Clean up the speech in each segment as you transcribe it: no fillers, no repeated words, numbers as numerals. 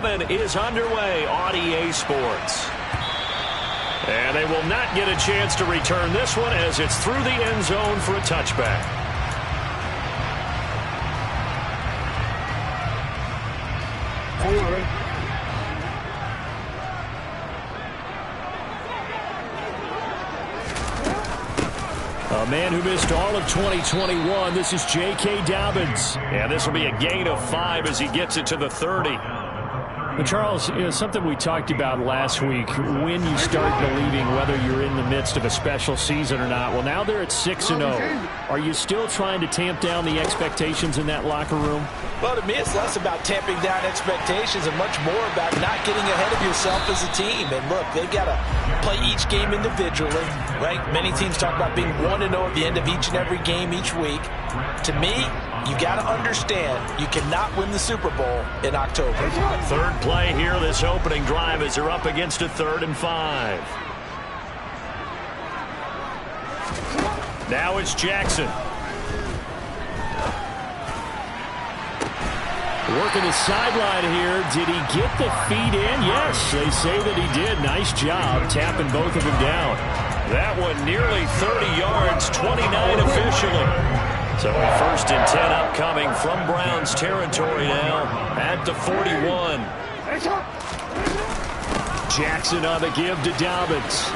Is underway on EA Sports. And they will not get a chance to return this one as it's through the end zone for a touchback. A man who missed all of 2021. This is J.K. Dobbins. And this will be a gain of 5 as he gets it to the 30. Well, Charles, something we talked about last week, when you start believing whether you're in the midst of a special season or not. Well, now they're at 6-0. Are you still trying to tamp down the expectations in that locker room? Well, to me, it's less about tamping down expectations and much more about not getting ahead of yourself as a team. And look, they've got to play each game individually, right? Many teams talk about being 1-0 at the end of each and every game each week. To me, you got to understand you cannot win the Super Bowl in October. Third play here, this opening drive, as they're up against a 3rd and 5. Now it's Jackson. Working the sideline here. Did he get the feet in? Yes, they say that he did. Nice job tapping both of them down. That one nearly 30 yards, 29 officially. So a 1st and 10 upcoming from Browns territory now at the 41. Jackson on the give to Dobbins.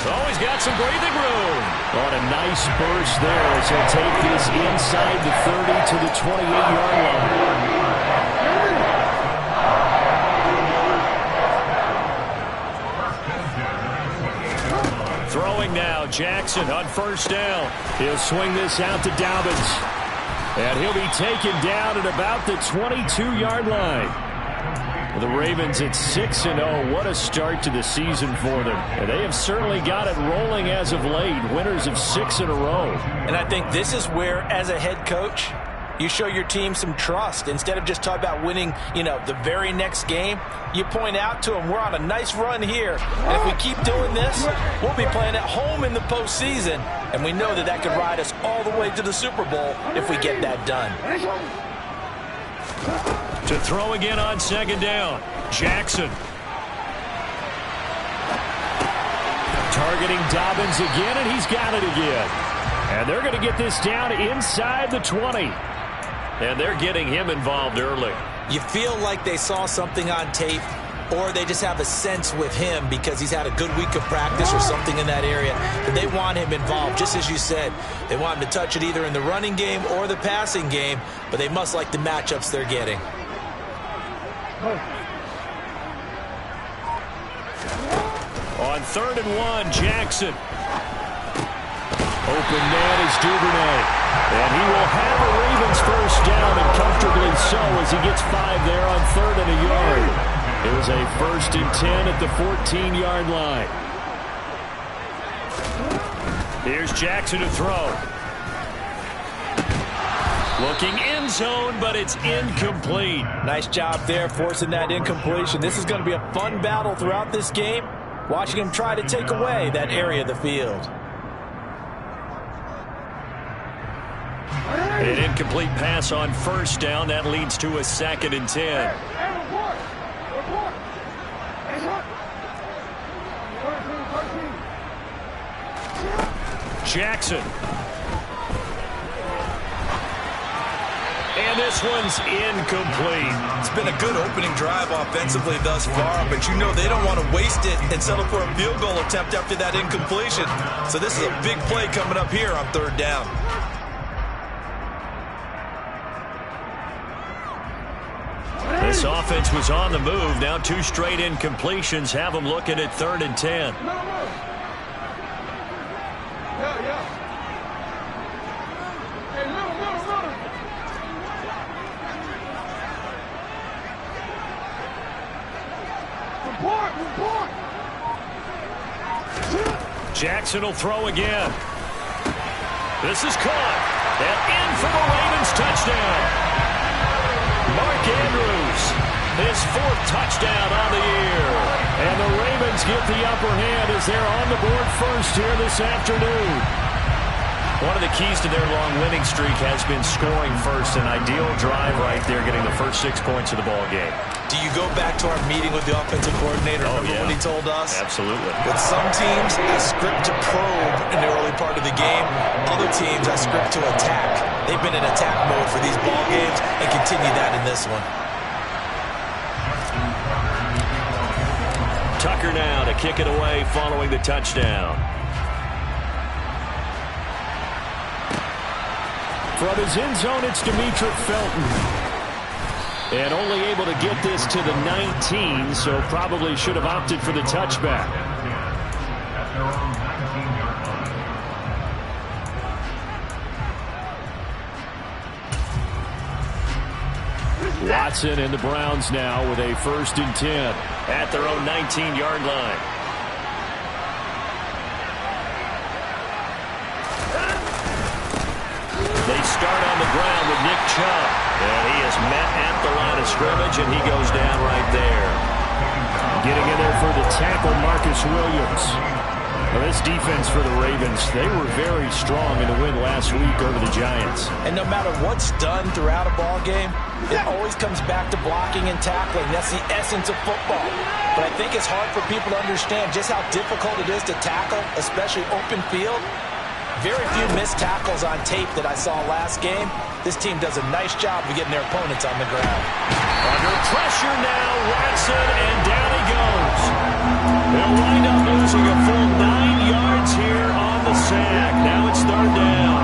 Oh, he's got some breathing room. On a nice burst there as he'll take this inside the 30 to the 28-yard line. Throwing now, Jackson on 1st down. He'll swing this out to Dobbins. And he'll be taken down at about the 22-yard line. The Ravens at 6-0. What a start to the season for them. And they have certainly got it rolling as of late. Winners of 6 in a row. And I think this is where, as a head coach, you show your team some trust. Instead of just talking about winning, the very next game, you point out to them, we're on a nice run here. And if we keep doing this, we'll be playing at home in the postseason. And we know that that could ride us all the way to the Super Bowl if we get that done. To throw again on 2nd down, Jackson. Targeting Dobbins again, and he's got it again. And they're going to get this down inside the 20. And they're getting him involved early. You feel like they saw something on tape, or they just have a sense with him because he's had a good week of practice or something in that area that they want him involved. Just as you said, they want him to touch it either in the running game or the passing game, but they must like the matchups they're getting. On 3rd and 1, Jackson. Open man is Duvernay. And he will have a Ravens 1st down, and comfortably so, as he gets 5 there on 3rd and a yard. It was a 1st and 10 at the 14-yard line. Here's Jackson to throw. Looking end zone, but it's incomplete. Nice job there forcing that incompletion. This is going to be a fun battle throughout this game, watching him try to take away that area of the field. An incomplete pass on 1st down. That leads to a 2nd and 10. Jackson. And this one's incomplete. It's been a good opening drive offensively thus far, but you know they don't want to waste it and settle for a field goal attempt after that incompletion. So this is a big play coming up here on 3rd down. This offense was on the move. Now 2 straight incompletions have them looking at 3rd and 10. Jackson will throw again. This is caught. And in for the Ravens touchdown. Mark Andrews, his 4th touchdown on the year. And the Ravens get the upper hand as they're on the board first here this afternoon. One of the keys to their long winning streak has been scoring first. An ideal drive right there, getting the first 6 points of the ball game. Do you go back to our meeting with the offensive coordinator? Oh, Remember what he told us? Absolutely. With some teams, I script to probe in the early part of the game. Other teams, I script to attack. They've been in attack mode for these ball games and continue that in this one. Tucker now to kick it away following the touchdown. From his end zone, it's Demetric Felton. And only able to get this to the 19, so probably should have opted for the touchback. Watson and the Browns now with a 1st and 10 at their own 19-yard line. They start on the ground with Nick Chubb. And he is met at the line of scrimmage, and he goes down right there. Getting in there for the tackle, Marcus Williams. Well, this defense for the Ravens, they were very strong in the win last week over the Giants. And no matter what's done throughout a ball game, it always comes back to blocking and tackling. That's the essence of football. But I think it's hard for people to understand just how difficult it is to tackle, especially open field. Very few missed tackles on tape that I saw last game. This team does a nice job of getting their opponents on the ground. Under pressure now, Watson, and down he goes. They'll wind up losing a full 9 yards here on the sack. Now it's 3rd down.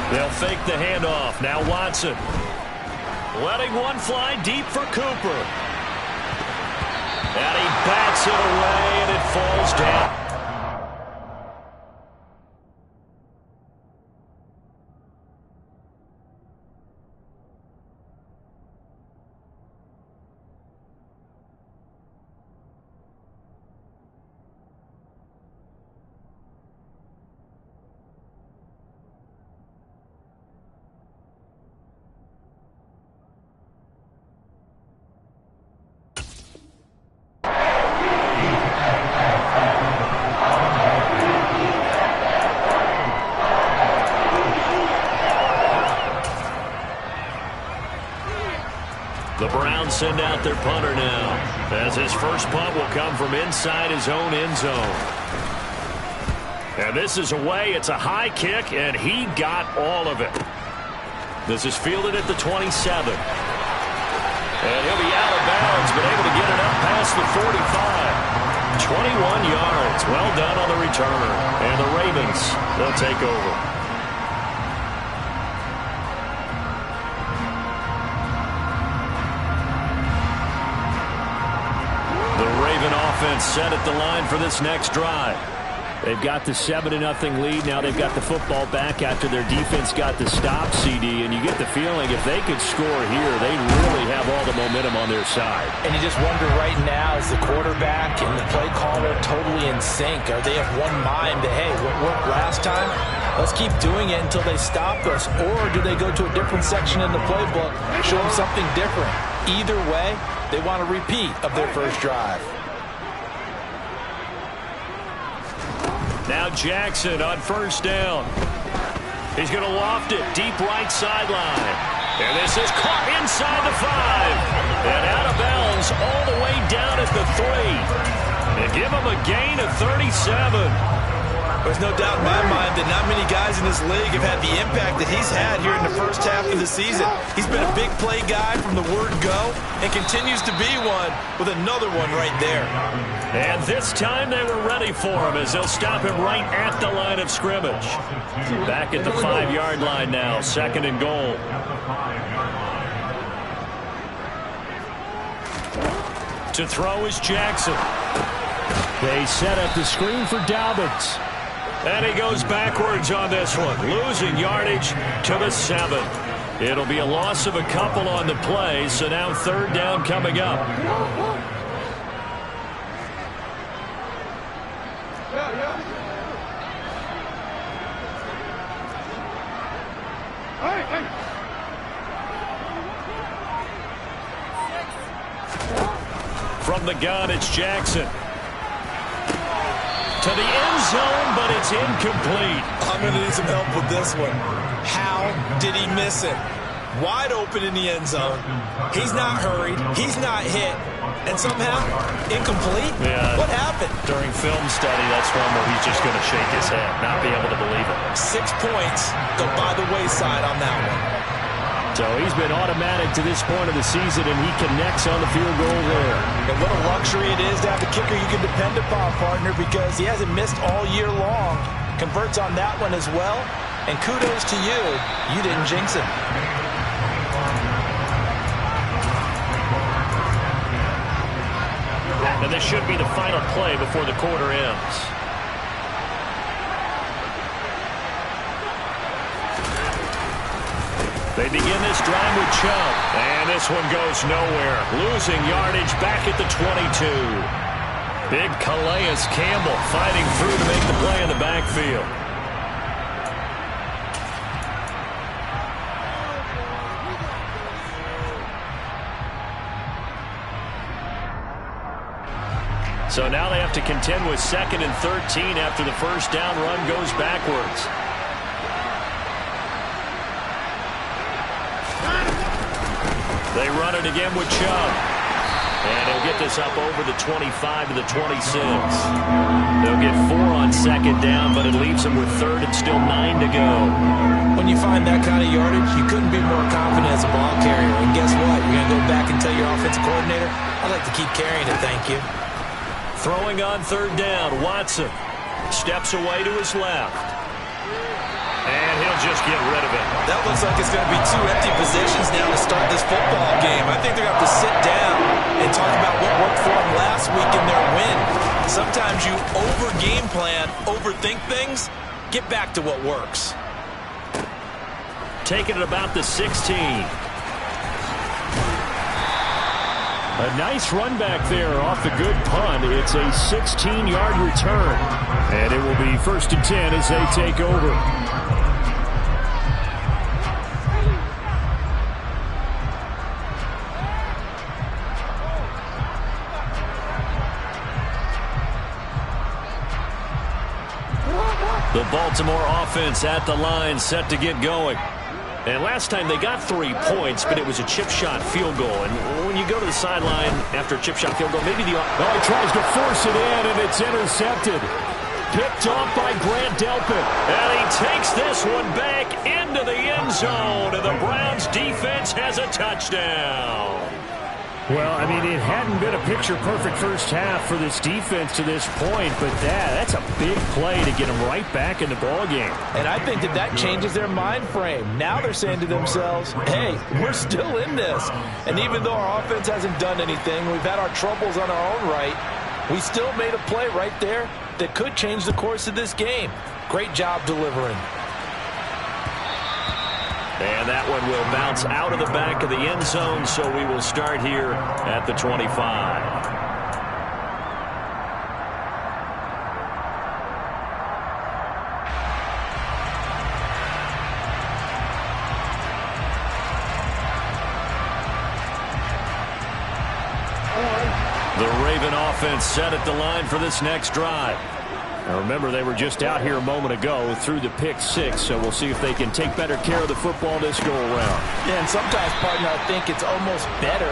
They'll fake the handoff. Now Watson. Letting one fly deep for Cooper. And he bats it away, and it falls down. The Browns send out their punter now, as his first punt will come from inside his own end zone. And this is away. It's a high kick, and he got all of it. This is fielded at the 27. And he'll be out of bounds, but able to get it up past the 45. 21 yards. Well done on the return. And the Ravens, they'll take over. Offense set at the line for this next drive. They've got the 7-0 lead. Now they've got the football back after their defense got the stop, CD, and you get the feeling if they could score here, they really have all the momentum on their side. And you just wonder right now, is the quarterback and the play caller totally in sync? Are they of one mind that, hey, what worked last time? Let's keep doing it until they stop us. Or do they go to a different section in the playbook, show them something different? Either way, they want a repeat of their first drive. Now Jackson on 1st down. He's going to loft it deep right sideline. And this is caught inside the 5. And out of bounds all the way down at the 3. And give him a gain of 37. There's no doubt in my mind that not many guys in this league have had the impact that he's had here in the first half of the season. He's been a big play guy from the word go and continues to be one with another one right there. And this time they were ready for him as they'll stop him right at the line of scrimmage. Back at the 5-yard line now, 2nd and goal. To throw is Jackson. They set up the screen for Dobbins. And he goes backwards on this one, losing yardage to the 7. It'll be a loss of a couple on the play, so now 3rd down coming up. From the gun, it's Jackson. To to the end zone, but it's incomplete. I'm going to need some help with this one. How did he miss it? Wide open in the end zone. He's not hurried. He's not hit. And somehow, incomplete? Yeah. What happened? During film study, that's one where he's just going to shake his head, not be able to believe it. 6 points go by the wayside on that one. So he's been automatic to this point of the season, and he connects on the field goal there. And what a luxury it is to have a kicker you can depend upon, partner, because he hasn't missed all year long. Converts on that one as well. And kudos to you. You didn't jinx him. And this should be the final play before the quarter ends. They begin this drive with Chubb. And this one goes nowhere. Losing yardage back at the 22. Big Calais Campbell fighting through to make the play in the backfield. So now they have to contend with 2nd and 13 after the first down run goes backwards. They run it again with Chubb. And he'll get this up over the 25 to the 26. They'll get 4 on 2nd down, but it leaves them with 3rd and still 9 to go. When you find that kind of yardage, you couldn't be more confident as a ball carrier. And guess what? You're going to go back and tell your offensive coordinator, I'd like to keep carrying it, thank you. Throwing on 3rd down, Watson steps away to his left. And he'll just get rid of it. That looks like it's going to be 2 empty positions now to start this football game. I think they're going to have to sit down and talk about what worked for them last week in their win. Sometimes you over-game plan, overthink things. Get back to what works. Taking it about the 16. A nice run back there off the good punt. It's a 16-yard return. And it will be 1st and 10 as they take over. The Baltimore offense at the line, set to get going. And last time they got 3 points, but it was a chip shot field goal. And when you go to the sideline after a chip shot field goal, maybe he tries to force it in, and it's intercepted. Picked off by Grant Delpit. And he takes this one back into the end zone. And the Browns defense has a touchdown. Well, I mean, it hadn't been a picture-perfect first half for this defense to this point, but that's a big play to get them right back in the ballgame. And I think that changes their mind frame. Now they're saying to themselves, hey, we're still in this. And even though our offense hasn't done anything, we've had our troubles on our own right, we still made a play right there that could change the course of this game. Great job delivering. And that one will bounce out of the back of the end zone, so we will start here at the 25. The Raven offense set at the line for this next drive. Now remember, they were just out here a moment ago through the pick 6, so we'll see if they can take better care of the football this go-around. Yeah, and sometimes, partner, I think it's almost better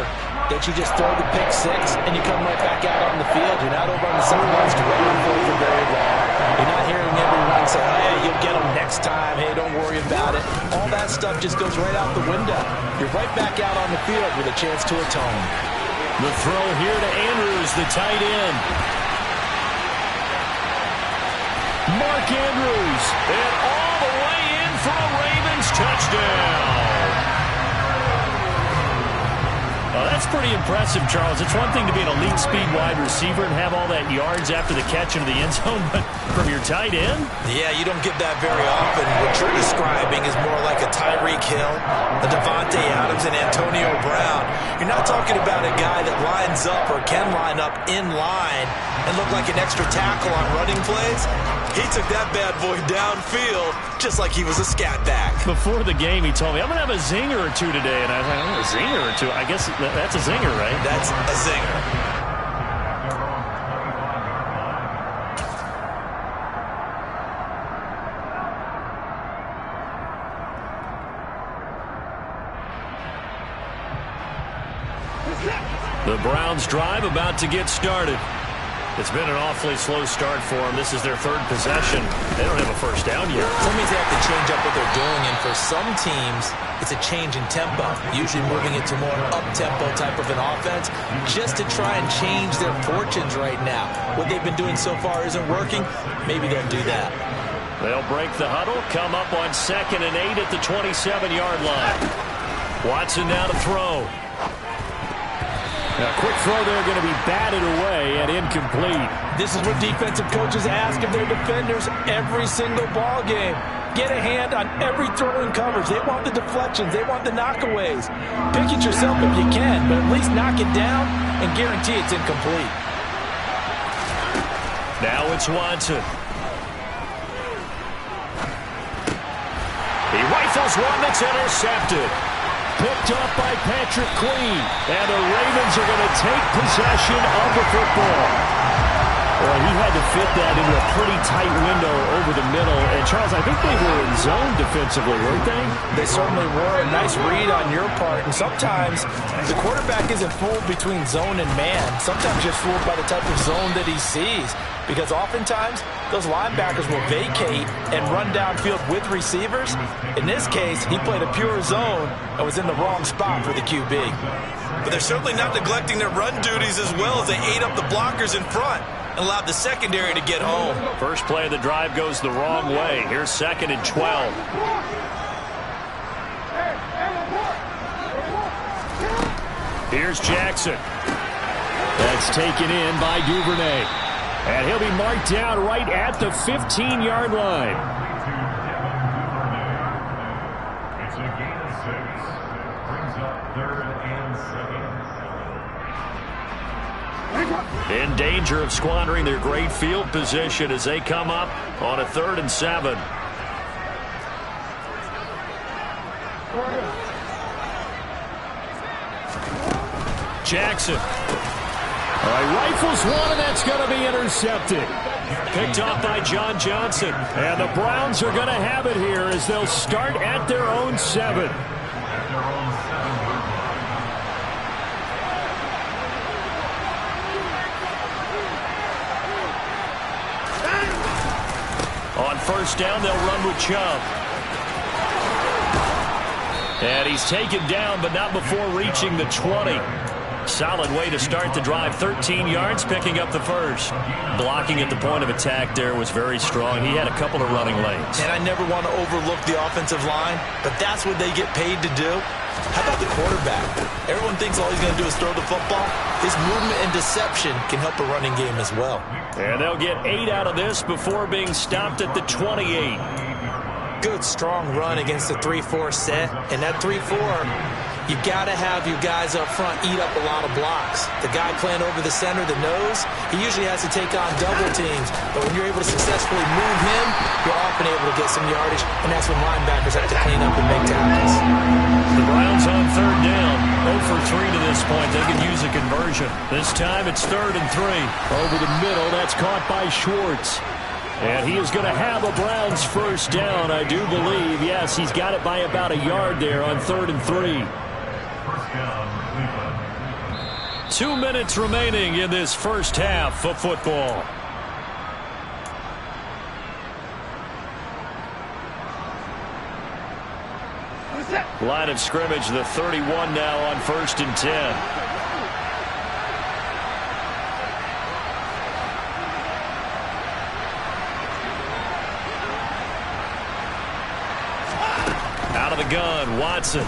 that you just throw the pick 6 and you come right back out on the field. You're not over on the sidelines dwelling for very long. You're not hearing everyone say, oh, yeah, you'll get them next time. Hey, don't worry about it. All that stuff just goes right out the window. You're right back out on the field with a chance to atone. The throw here to Andrews, the tight end. Mark Andrews, and all the way in for a Ravens touchdown. That's pretty impressive, Charles. It's one thing to be an elite speed wide receiver and have all that yards after the catch into the end zone, but from your tight end? Yeah, you don't get that very often. What you're describing is more like a Tyreek Hill, a Devontae Adams, and Antonio Brown. You're not talking about a guy that lines up or can line up in line and look like an extra tackle on running plays. He took that bad boy downfield just like he was a scat back. Before the game, he told me, I'm going to have a zinger or two today. And I was like, oh, a zinger or two? I guess that's a zinger, right? That's a zinger. The Browns drive about to get started. It's been an awfully slow start for them. This is their third possession. They don't have a first down yet. That means they have to change up what they're doing, and for some teams, it's a change in tempo, usually moving it to more up-tempo type of an offense, just to try and change their fortunes right now. What they've been doing so far isn't working. Maybe they'll do that. They'll break the huddle, come up on 2nd and 8 at the 27-yard line. Watson now to throw. A quick throw there, going to be batted away and incomplete. This is what defensive coaches ask of their defenders every single ball game. Get a hand on every throw in coverage. They want the deflections. They want the knockaways. Pick it yourself if you can, but at least knock it down and guarantee it's incomplete. Now it's Watson. He rifles one that's intercepted. Picked up by Patrick Queen. And the Ravens are going to take possession of the football. Well, he had to fit that into a pretty tight window over the middle. And, Charles, I think they were in zone defensively, weren't they? They certainly were. A nice read on your part. And sometimes the quarterback isn't fooled between zone and man. Sometimes just fooled by the type of zone that he sees. Because oftentimes, those linebackers will vacate and run downfield with receivers. In this case, he played a pure zone and was in the wrong spot for the QB. But they're certainly not neglecting their run duties as well as they ate up the blockers in front and allowed the secondary to get home. First play of the drive goes the wrong way. Here's 2nd and 12. Here's Jackson. That's taken in by Duvernay. And he'll be marked down right at the 15-yard line. It's a gain of 6. Brings up 3rd and 7. In danger of squandering their great field position as they come up on a 3rd and 7. Jackson. All right, rifles one, and that's going to be intercepted. Picked off by John Johnson. And the Browns are going to have it here as they'll start at their own 7. On first down, they'll run with Chubb. And he's taken down, but not before reaching the 20. Solid way to start the drive. 13 yards, picking up the first. Blocking at the point of attack there was very strong. He had a couple of running lanes. And I never want to overlook the offensive line, but that's what they get paid to do. How about the quarterback? Everyone thinks all he's going to do is throw the football. His movement and deception can help a running game as well. And they'll get 8 out of this before being stopped at the 28. Good, strong run against the 3-4 set. And that 3-4, you've got to have your guys up front eat up a lot of blocks. The guy playing over the center, the nose, he usually has to take on double teams. But when you're able to successfully move him, you're often able to get some yardage, and that's when linebackers have to clean up and make tackles. The Browns on 3rd down. 0 for 3 to this point. They can use a conversion. This time it's 3rd and 3. Over the middle, that's caught by Schwartz. And he is going to have a Browns first down, I do believe. Yes, he's got it by about a yard there on 3rd and 3. 2 minutes remaining in this first half of football. Line of scrimmage, the 31 now on 1st and 10. Out of the gun, Watson.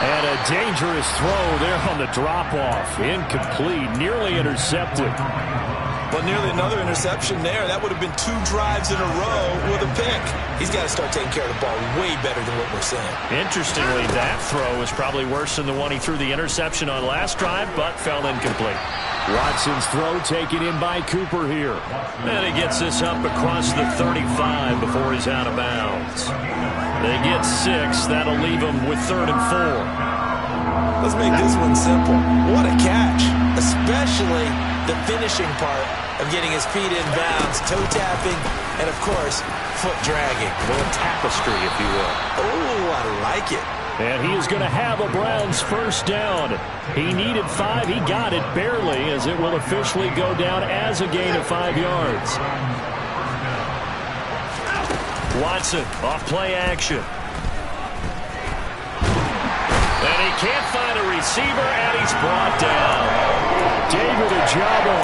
And a dangerous throw there on the drop-off. Incomplete, nearly intercepted. But nearly another interception there. That would have been 2 drives in a row with a pick. He's got to start taking care of the ball way better than what we're seeing. Interestingly, that throw is probably worse than the one he threw the interception on last drive, but fell incomplete. Watson's throw taken in by Cooper here. And he gets this up across the 35 before he's out of bounds. They get 6. That'll leave them with 3rd and 4. Let's make this one simple. What a catch, especially the finishing part of getting his feet in bounds, toe tapping, and of course, foot dragging. A little tapestry, if you will. Oh, I like it. And he is going to have a Browns first down. He needed 5. He got it barely, as it will officially go down as a gain of 5 yards. Watson off play action. And he can't find a receiver, and he's brought down. David Ojabo.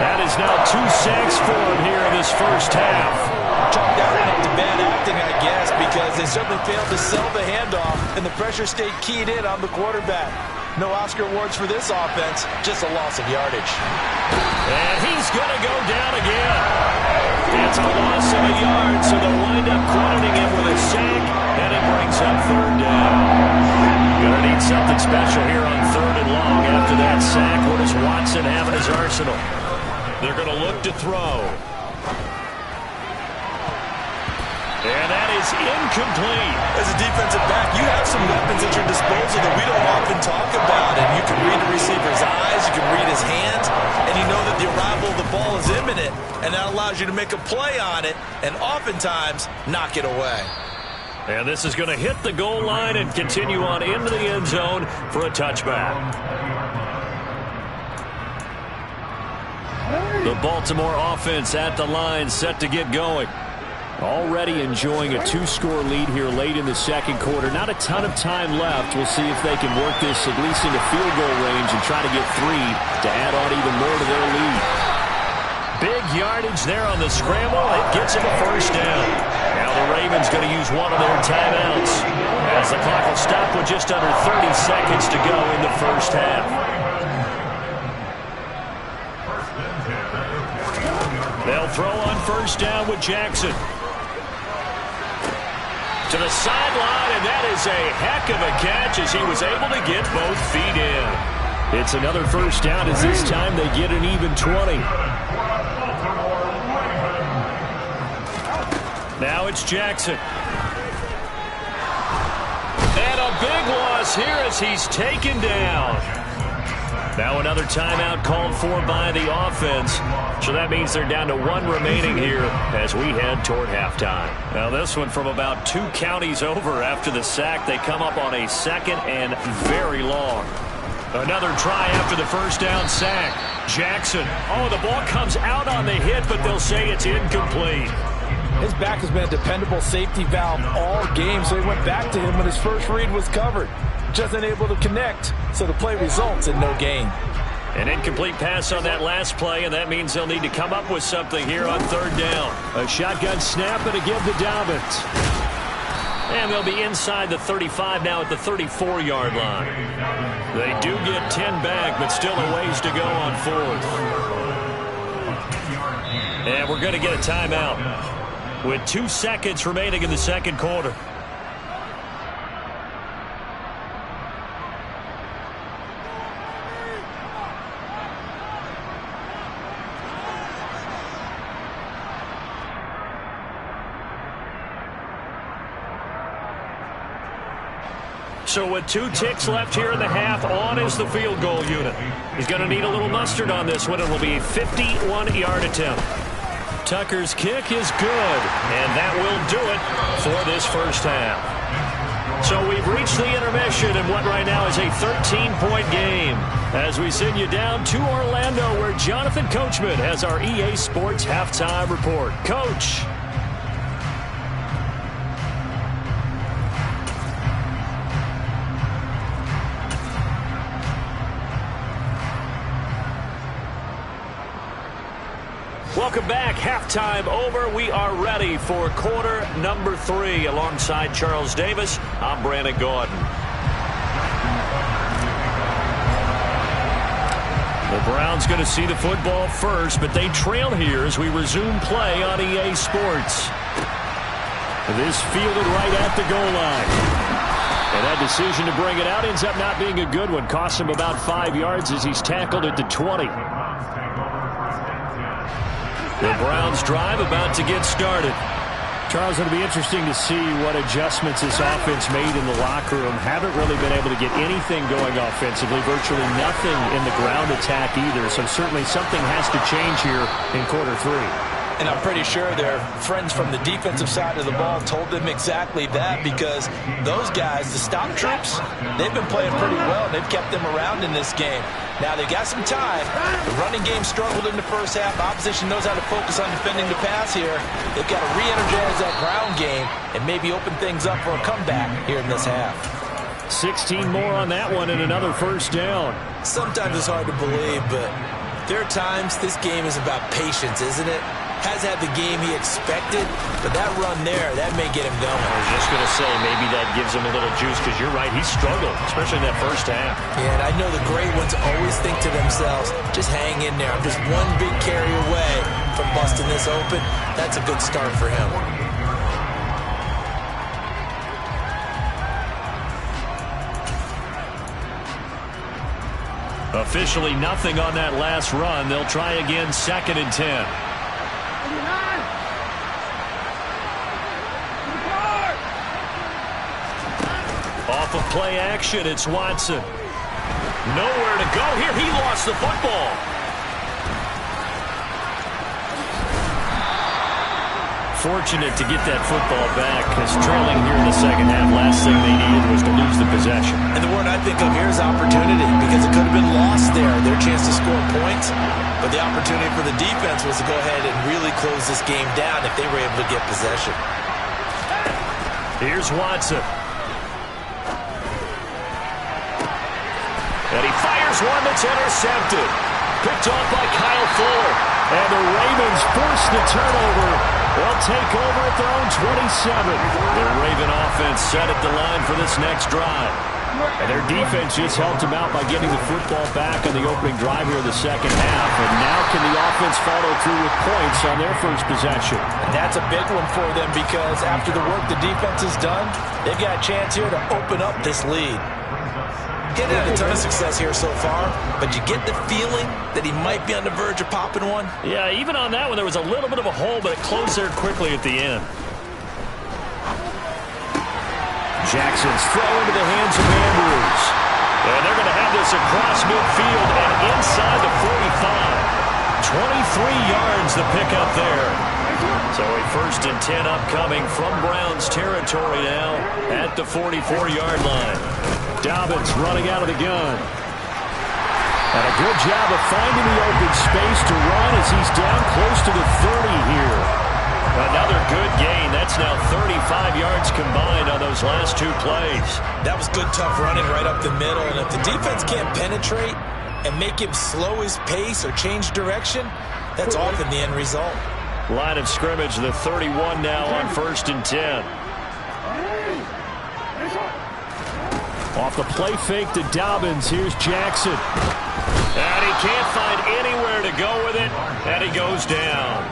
That is now 2 sacks for him here in this first half. Chalk that one up to bad acting, I guess, because they certainly failed to sell the handoff, and the pressure stayed keyed in on the quarterback. No Oscar awards for this offense, just a loss of yardage. And he's going to go down again. It's a loss of a yard, so they'll wind up crediting him with a sack, and it brings up third down. Going to need something special here on 3rd and long after that sack. What does Watson have in his arsenal? They're going to look to throw. And that is incomplete. As a defensive back, you have some weapons at your disposal that we don't often talk about. And you can read the receiver's eyes, you can read his hands, and you know that the arrival of the ball is imminent. And that allows you to make a play on it and oftentimes knock it away. And this is going to hit the goal line and continue on into the end zone for a touchback. The Baltimore offense at the line, set to get going. Already enjoying a 2-score lead here late in the second quarter. Not a ton of time left. We'll see if they can work this at least into field goal range and try to get 3 to add on even more to their lead. Big yardage there on the scramble. It gets him a first down. Now the Ravens going to use one of their timeouts, as the clock will stop with just under 30 seconds to go in the first half. They'll throw on first down with Jackson. To the sideline, and that is a heck of a catch as he was able to get both feet in. It's another first down, as this time they get an even 20. Now it's Jackson. And a big loss here as he's taken down. Now another timeout called for by the offense. So that means they're down to 1 remaining here as we head toward halftime. Now this one from about 2 counties over after the sack. They come up on a 2nd and very long. Another try after the first down sack. Jackson. Oh, the ball comes out on the hit, but they'll say it's incomplete. His back has been a dependable safety valve all game, so he went back to him when his first read was covered. Just unable to connect, so the play results in no gain. An incomplete pass on that last play, and that means they'll need to come up with something here on 3rd down. A shotgun snap and a give to Dobbins. And they'll be inside the 35 now at the 34-yard line. They do get 10 back, but still a ways to go on 4th. And we're going to get a timeout with 2 seconds remaining in the second quarter. So with 2 ticks left here in the half, on is the field goal unit. He's going to need a little mustard on this one. It will be a 51-yard attempt. Tucker's kick is good, and that will do it for this first half. So we've reached the intermission in what right now is a 13-point game as we send you down to Orlando, where Jonathan Coachman has our EA Sports halftime report. Coach. Welcome back. Halftime over. We are ready for quarter number 3. Alongside Charles Davis, I'm Brandon Gordon. The Browns going to see the football first, but they trail here as we resume play on EA Sports. This fielded right at the goal line. And that decision to bring it out ends up not being a good one. Costs him about 5 yards as he's tackled at the 20. The Browns drive about to get started. Charles, it'll be interesting to see what adjustments this offense made in the locker room. Haven't really been able to get anything going offensively, virtually nothing in the ground attack either. So certainly something has to change here in quarter 3. And I'm pretty sure their friends from the defensive side of the ball told them exactly that, because those guys, the stop troops, they've been playing pretty well, and they've kept them around in this game. Now, they got some time. The running game struggled in the first half. Opposition knows how to focus on defending the pass here. They've got to re-energize that ground game and maybe open things up for a comeback here in this half. 16 more on that one and another first down. Sometimes it's hard to believe, but there are times this game is about patience, isn't it? Has had the game he expected, but that run there, that may get him going. I was just going to say, maybe that gives him a little juice, because you're right, he struggled, especially in that first half. Yeah, and I know the great ones always think to themselves, just hang in there. I'm just one big carry away from busting this open. That's a good start for him. Officially nothing on that last run. They'll try again, 2nd and 10. Off of play action, it's Watson. Nowhere to go here. He lost the football. Fortunate to get that football back, because trailing here in the second half, last thing they needed was to lose the possession. And the word I think of here is opportunity, because it could have been lost there, their chance to score points. But the opportunity for the defense was to go ahead and really close this game down if they were able to get possession. Here's Watson. And he fires one that's intercepted. Picked off by Kyle Fuller. And the Ravens force the turnover. They'll take over at their own 27. The Raven offense set at the line for this next drive. And their defense just helped them out by getting the football back on the opening drive here in the second half. And now can the offense follow through with points on their first possession? And that's a big one for them, because after the work the defense has done, they've got a chance here to open up this lead. Getting had a ton of success here so far, but you get the feeling that he might be on the verge of popping one. Yeah, even on that one, there was a little bit of a hole, but it closed there quickly at the end. Jackson's throw into the hands of Andrews. And they're going to have this across midfield and inside the 45. 23 yards the pickup there. So a 1st and 10 upcoming from Browns territory now at the 44-yard line. Dobbins running out of the gun. And a good job of finding the open space to run as he's down close to the 30 here. Another good gain. That's now 35 yards combined on those last 2 plays. That was good, tough running right up the middle. And if the defense can't penetrate and make him slow his pace or change direction, that's often the end result. Line of scrimmage, the 31 now on 1st and 10. Off the play fake to Dobbins. Here's Jackson. And he can't find anywhere to go with it. And he goes down.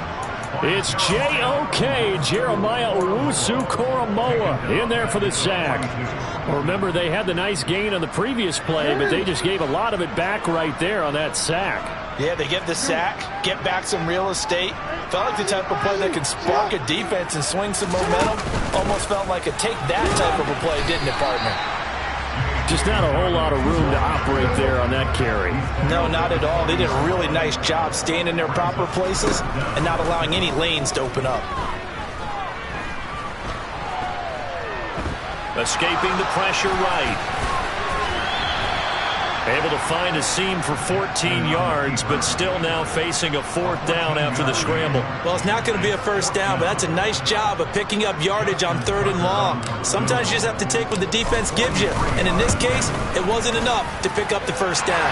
It's J.O.K. Jeremiah Owusu-Koramoah in there for the sack. Remember, they had the nice gain on the previous play, but they just gave a lot of it back right there on that sack. Yeah, they get the sack, get back some real estate. Felt like the type of play that can spark a defense and swing some momentum. Almost felt like a take that type of a play, didn't it, partner? Just not a whole lot of room to operate there on that carry. No, not at all. They did a really nice job staying in their proper places and not allowing any lanes to open up. Escaping the pressure right. Able to find a seam for 14 yards, but still now facing a 4th down after the scramble. Well, it's not going to be a 1st down, but that's a nice job of picking up yardage on 3rd and long. Sometimes you just have to take what the defense gives you, and in this case, it wasn't enough to pick up the 1st down.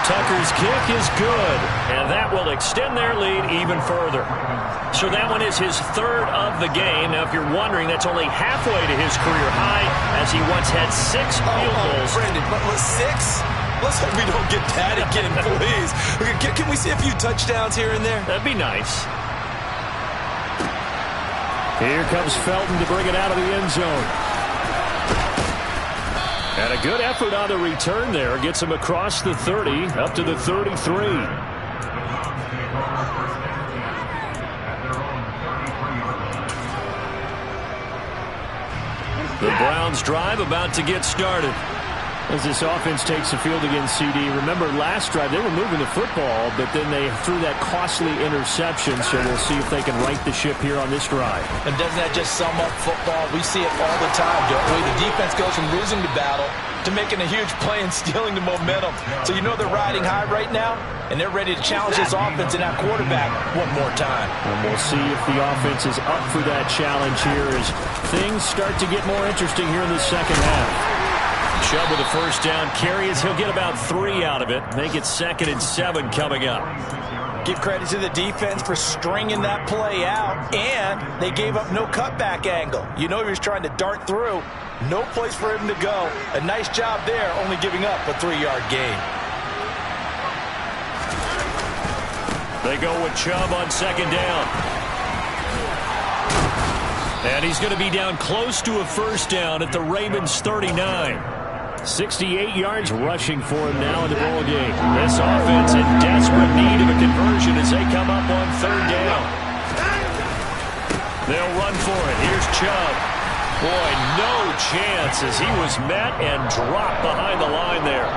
Tucker's kick is good, and that will extend their lead even further. So that one is his 3rd of the game. Now, if you're wondering, that's only halfway to his career high, as he once had 6 field goals. Brendan, but was 6? Let's hope we don't get that again, please. Can we see a few touchdowns here and there? That'd be nice. Here comes Felton to bring it out of the end zone. And a good effort on the return there. Gets him across the 30, up to the 33. The Browns drive about to get started. As this offense takes the field against CD, remember last drive they were moving the football, but then they threw that costly interception, so we'll see if they can right the ship here on this drive. And doesn't that just sum up football? We see it all the time, don't we? The defense goes from losing the battle to making a huge play and stealing the momentum. So you know they're riding high right now, and they're ready to challenge this offense and that quarterback one more time. And we'll see if the offense is up for that challenge here as things start to get more interesting here in the second half. Chubb with a first down carry as he'll get about 3 out of it. Make it 2nd and 7 coming up. Give credit to the defense for stringing that play out, and they gave up no cutback angle. You know he was trying to dart through. No place for him to go. A nice job there, only giving up a 3-yard gain. They go with Chubb on 2nd down. And he's going to be down close to a first down at the Ravens 39. 68 yards rushing for him now in the ball game. This offense in desperate need of a conversion as they come up on 3rd down. They'll run for it. Here's Chubb. Boy, no chance as he was met and dropped behind the line there.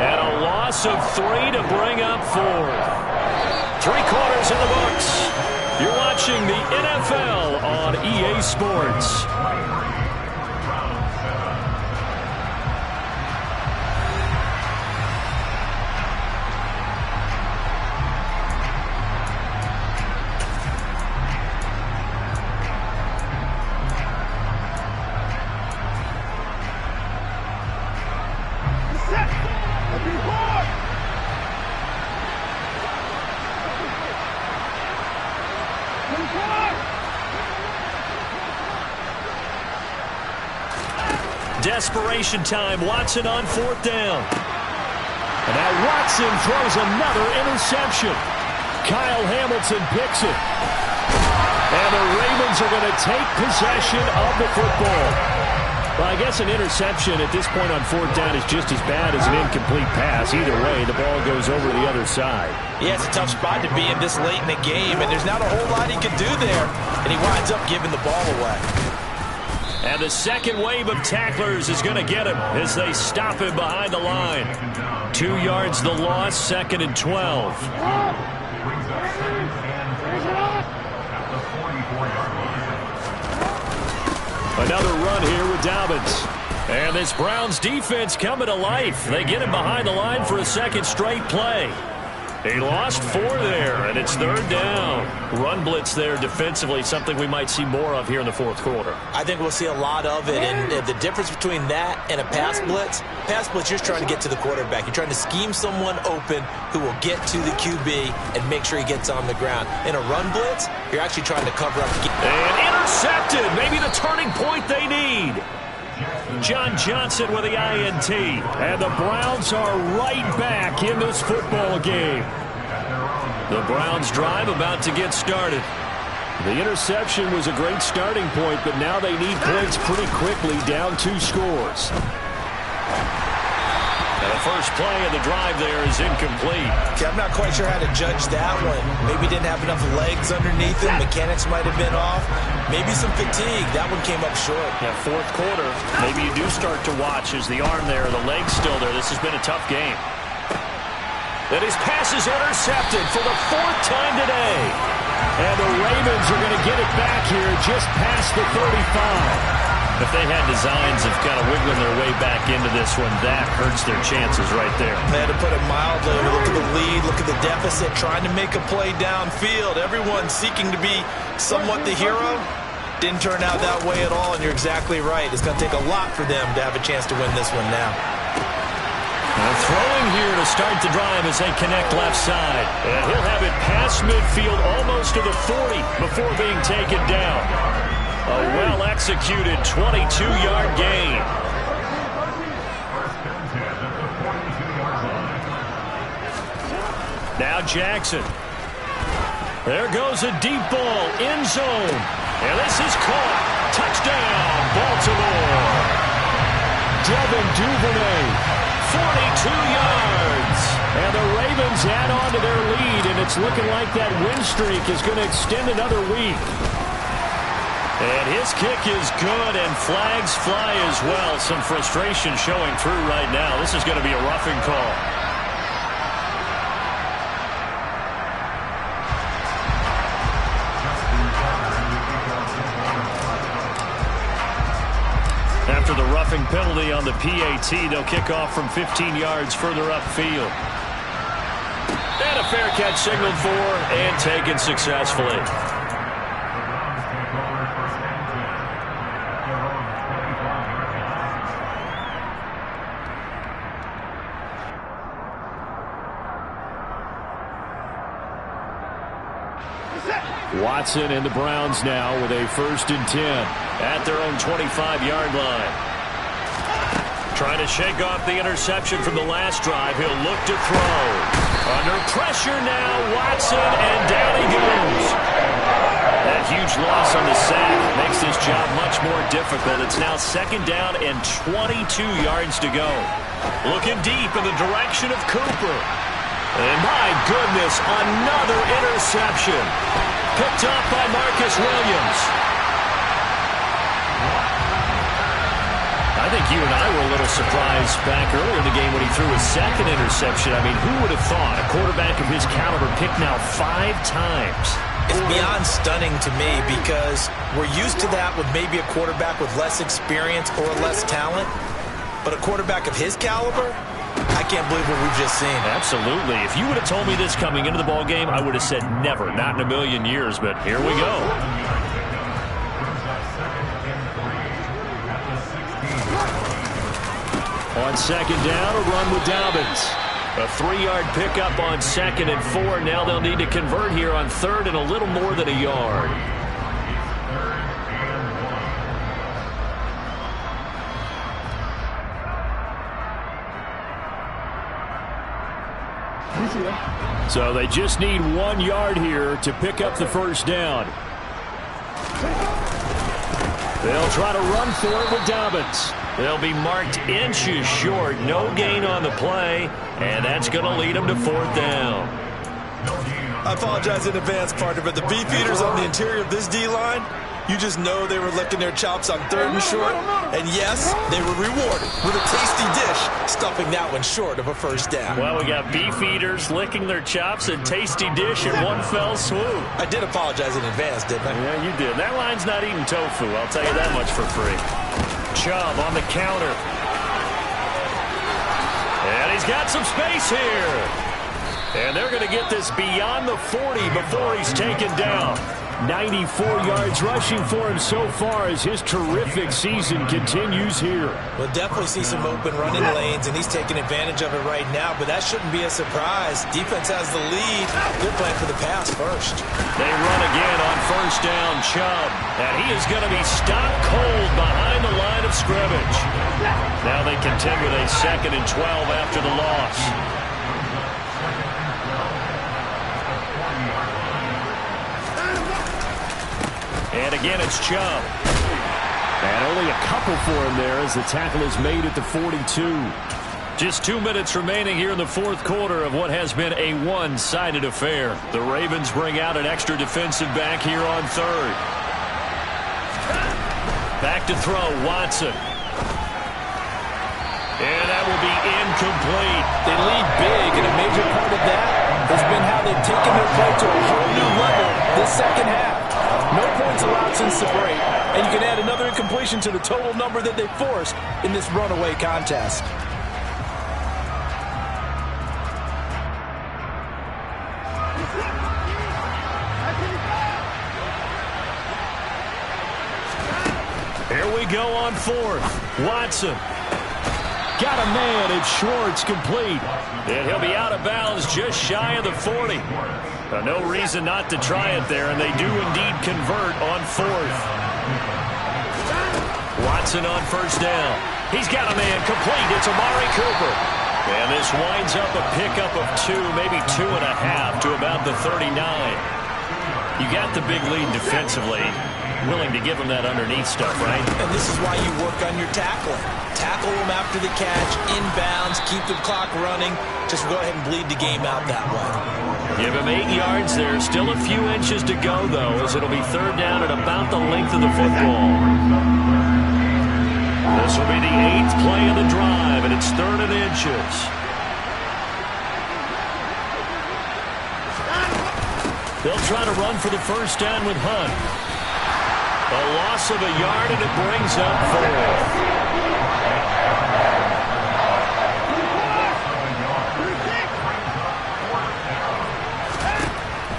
And a loss of 3 to bring up 4th. 3 quarters in the books. You're watching the NFL on EA Sports. Desperation time. Watson on 4th down. And now Watson throws another interception. Kyle Hamilton picks it. And the Ravens are going to take possession of the football. Well, I guess an interception at this point on 4th down is just as bad as an incomplete pass. Either way, the ball goes over the other side. Yeah, it's a tough spot to be in this late in the game, and there's not a whole lot he can do there. And he winds up giving the ball away. And the second wave of tacklers is going to get him as they stop him behind the line. 2 yards the loss, 2nd and 12. Another run here with Dobbins. And this Browns defense coming to life. They get him behind the line for a 2nd straight play. They lost 4 there, and it's 3rd down. Run blitz there defensively, something we might see more of here in the 4th quarter. I think we'll see a lot of it, and the difference between that and a pass blitz, you're just trying to get to the quarterback. You're trying to scheme someone open who will get to the QB and make sure he gets on the ground. In a run blitz, you're actually trying to cover up. And intercepted, maybe the turning point they need. John Johnson with the INT. And the Browns are right back in this football game. The Browns drive about to get started. The interception was a great starting point, but now they need points pretty quickly, down 2 scores. And the first play of the drive there is incomplete. Okay, I'm not quite sure how to judge that one. Maybe didn't have enough legs underneath him. Mechanics might have been off. Maybe some fatigue. That one came up short. Yeah, 4th quarter. Maybe you do start to watch as the arm there, the leg's still there. This has been a tough game. And his pass is intercepted for the 4th time today. And the Ravens are going to get it back here just past the 35. If they had designs of kind of wiggling their way back into this one, that hurts their chances right there. They had to put it mildly. Look at the lead. Look at the deficit. Trying to make a play downfield. Everyone seeking to be somewhat the hero. Didn't turn out that way at all, and you're exactly right. It's going to take a lot for them to have a chance to win this one now. Throwing here to start the drive as they connect left side. And he'll have it past midfield almost to the 40 before being taken down. A well-executed 22-yard gain. Now Jackson. There goes a deep ball, end zone. And this is caught. Touchdown, Baltimore. Devin Duvernay, 42 yards. And the Ravens add on to their lead, and it's looking like that win streak is going to extend another week. And his kick is good, and flags fly as well. Some frustration showing through right now. This is going to be a roughing call. After the roughing penalty on the PAT, they'll kick off from 15 yards further upfield. And a fair catch signaled for and taken successfully. Watson and the Browns now with a 1st and 10 at their own 25-yard line. Trying to shake off the interception from the last drive. He'll look to throw. Under pressure now, Watson, and down he goes. That huge loss on the sack makes this job much more difficult. It's now 2nd down and 22 yards to go. Looking deep in the direction of Cooper. And my goodness, another interception. Picked up by Marcus Williams. I think you and I were a little surprised back earlier in the game when he threw his 2nd interception. I mean, who would have thought a quarterback of his caliber picked now 5 times? It's beyond stunning to me because we're used to that with maybe a quarterback with less experience or less talent. But a quarterback of his caliber, I can't believe what we've just seen. Absolutely. If you would have told me this coming into the ball game, I would have said never, not in a million years. But here we go. On 2nd down, a run with Dobbins. A 3-yard pickup on 2nd and 4. Now they'll need to convert here on 3rd and a little more than a yard. So they just need 1 yard here to pick up the 1st down. They'll try to run for it with Dobbins. They'll be marked inches short. No gain on the play, and that's going to lead them to 4th down. I apologize in advance, partner, but the beefeaters on the interior of this D-line, you just know they were licking their chops on 3rd and short. And yes, they were rewarded with a tasty dish, stuffing that one short of a 1st down. Well, we got beefeaters licking their chops and tasty dish in one fell swoop. I did apologize in advance, didn't I? Yeah, you did. That line's not eating tofu, I'll tell you that much for free. Chubb on the counter. And he's got some space here. And they're going to get this beyond the 40 before he's taken down. 94 yards rushing for him so far as his terrific season continues here. We'll definitely see some open running lanes, and he's taking advantage of it right now, but that shouldn't be a surprise. Defense has the lead. They're playing for the pass first. They run again on 1st down, Chubb, and he is going to be stopped cold behind the line of scrimmage. Now they contend with a 2nd and 12 after the loss. And again, it's Chubb. And only a couple for him there as the tackle is made at the 42. Just 2 minutes remaining here in the 4th quarter of what has been a one-sided affair. The Ravens bring out an extra defensive back here on 3rd. Back to throw, Watson. And that will be incomplete. They lead big, and a major part of that has been how they've taken their play to a whole new level this 2nd half. No points allowed since the break, and you can add another incompletion to the total number that they forced in this runaway contest. Here we go on 4th. Watson. Got a man, it's Schwartz complete. And he'll be out of bounds just shy of the 40. No reason not to try it there, and they do indeed convert on 4th. Watson on 1st down. He's got a man complete. It's Amari Cooper. And this winds up a pickup of 2, maybe 2.5 to about the 39. You got the big lead defensively. Willing to give them that underneath stuff, right? And this is why you work on your tackling. Tackle them after the catch, inbounds, keep the clock running. Just go ahead and bleed the game out that way. Give him 8 yards there. Still a few inches to go, though, as it'll be third down at about the length of the football. This will be the 8th play of the drive, and it's 3rd and inches. They'll try to run for the first down with Hunt. A loss of a yard, and it brings up 4.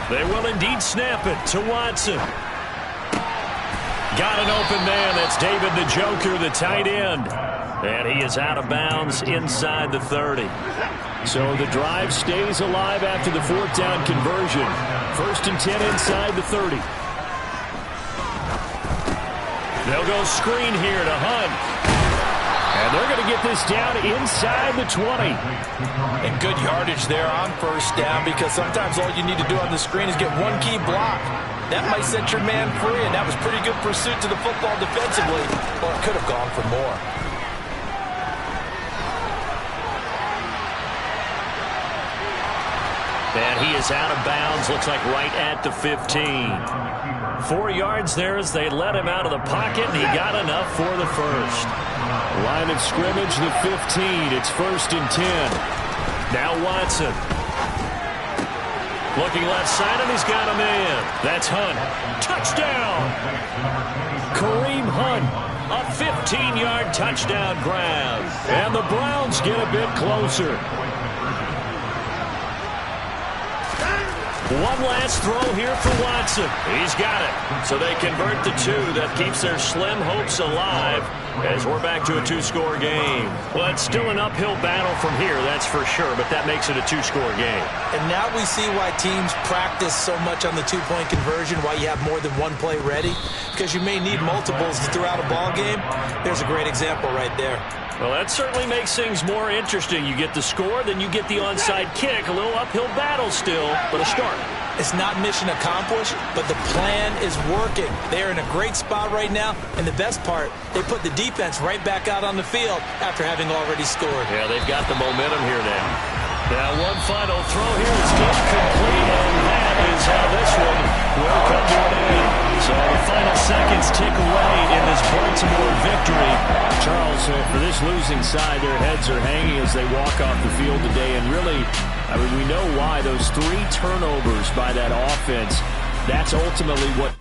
They will indeed snap it to Watson. Got an open man. That's David Njoku, the tight end. And he is out of bounds inside the 30. So the drive stays alive after the 4th down conversion. 1st and 10 inside the 30. They'll go screen here to Hunt. And they're going to get this down inside the 20. And good yardage there on 1st down, because sometimes all you need to do on the screen is get one key block. That might set your man free, and that was pretty good pursuit to the football defensively. Or it could have gone for more. And he is out of bounds, looks like right at the 15. 4 yards there as they let him out of the pocket, and he got enough for the first. Line of scrimmage, the 15. It's 1st and 10. Now Watson. Looking left side, and he's got a man. That's Hunt. Touchdown! Kareem Hunt. A 15-yard touchdown grab. And the Browns get a bit closer. One last throw here for Watson. He's got it. So they convert the 2. That keeps their slim hopes alive as we're back to a 2-score game. Well, it's still an uphill battle from here, that's for sure, but that makes it a 2-score game. And now we see why teams practice so much on the 2-point conversion, why you have more than one play ready, because you may need multiples throughout a ball game. There's a great example right there. Well, that certainly makes things more interesting. You get the score, then you get the onside kick. A little uphill battle still, but a start. It's not mission accomplished, but the plan is working. They're in a great spot right now, and the best part, they put the defense right back out on the field after having already scored. Yeah, they've got the momentum here now. Now one final throw here is incomplete, and that is how this one will come to an end. So the final seconds tick away in this Baltimore victory. Charles, for this losing side, their heads are hanging as they walk off the field today. And really, I mean, we know why. Those 3 turnovers by that offense, that's ultimately what